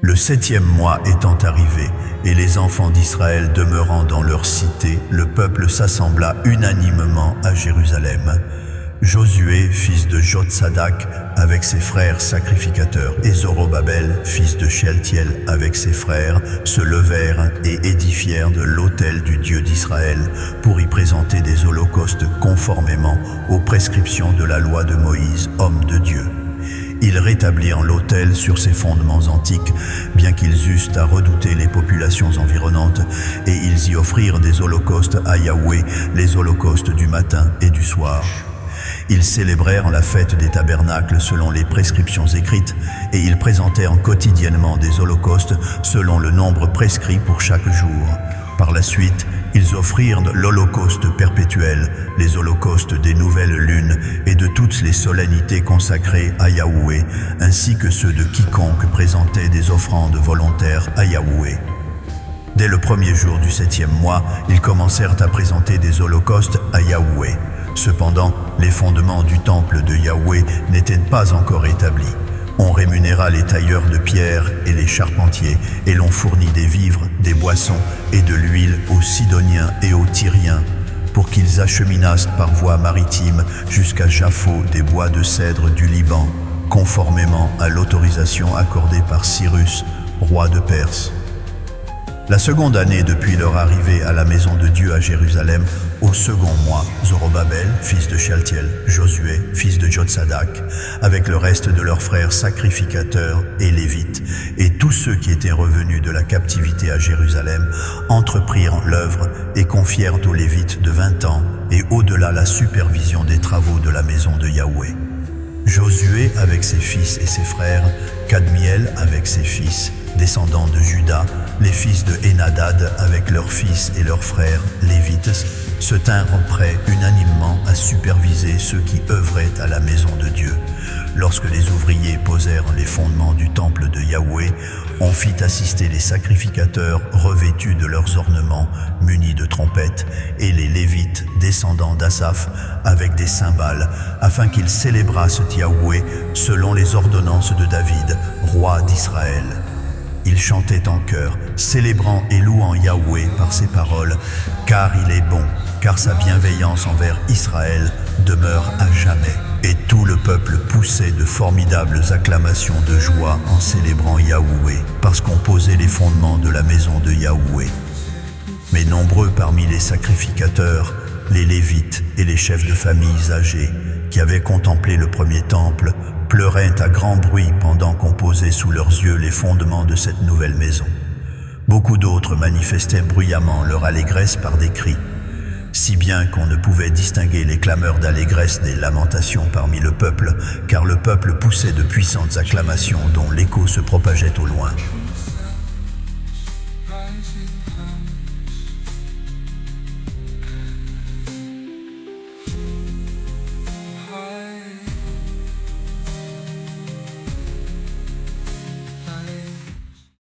Le 7e mois étant arrivé, et les enfants d'Israël demeurant dans leur cité, le peuple s'assembla unanimement à Jérusalem. Josué, fils de Jotsadak, avec ses frères sacrificateurs, et Zorobabel, fils de Shealtiel, avec ses frères, se levèrent et édifièrent de l'autel du Dieu d'Israël, pour y présenter des holocaustes conformément aux prescriptions de la loi de Moïse, homme de Dieu. Ils rétablirent l'autel sur ses fondements antiques, bien qu'ils eussent à redouter les populations environnantes, et ils y offrirent des holocaustes à Yahweh, les holocaustes du matin et du soir. Ils célébrèrent la fête des tabernacles selon les prescriptions écrites, et ils présentèrent quotidiennement des holocaustes selon le nombre prescrit pour chaque jour. Par la suite, ils offrirent l'holocauste perpétuel, les holocaustes des nouvelles lunes et de toutes les solennités consacrées à Yahweh, ainsi que ceux de quiconque présentait des offrandes volontaires à Yahweh. Dès le premier jour du 7e mois, ils commencèrent à présenter des holocaustes à Yahweh. Cependant, les fondements du temple de Yahweh n'étaient pas encore établis. On rémunéra les tailleurs de pierre et les charpentiers, et l'on fournit des vivres, des boissons et de l'huile aux Sidoniens et aux Tyriens, pour qu'ils acheminassent par voie maritime jusqu'à Jaffo des bois de cèdre du Liban, conformément à l'autorisation accordée par Cyrus, roi de Perse. La seconde année depuis leur arrivée à la maison de Dieu à Jérusalem, au second mois, Zorobabel, fils de Shealtiel, Josué, fils de Jotsadak, avec le reste de leurs frères sacrificateurs et lévites, et tous ceux qui étaient revenus de la captivité à Jérusalem, entreprirent l'œuvre et confièrent aux lévites de 20 ans et au-delà la supervision des travaux de la maison de Yahweh. Josué avec ses fils et ses frères, Kadmiel avec ses fils, descendants de Juda, les fils de Henadad avec leurs fils et leurs frères, lévites, se tinrent prêts unanimement à superviser ceux qui œuvraient à la maison de Dieu. Lorsque les ouvriers posèrent les fondements du temple de Yahweh, on fit assister les sacrificateurs revêtus de leurs ornements, munis de trompettes, et les lévites, descendants d'Asaph, avec des cymbales, afin qu'ils célébrassent Yahweh selon les ordonnances de David, roi d'Israël. Ils chantaient en chœur, célébrant et louant Yahweh par ses paroles, car il est bon, car sa bienveillance envers Israël demeure à jamais. Et tout le peuple poussait de formidables acclamations de joie en célébrant Yahweh, parce qu'on posait les fondements de la maison de Yahweh. Mais nombreux parmi les sacrificateurs, les Lévites et les chefs de familles âgés, qui avaient contemplé le premier temple, pleuraient à grand bruit pendant qu'on posait sous leurs yeux les fondements de cette nouvelle maison. Beaucoup d'autres manifestaient bruyamment leur allégresse par des cris, si bien qu'on ne pouvait distinguer les clameurs d'allégresse des lamentations parmi le peuple, car le peuple poussait de puissantes acclamations dont l'écho se propageait au loin.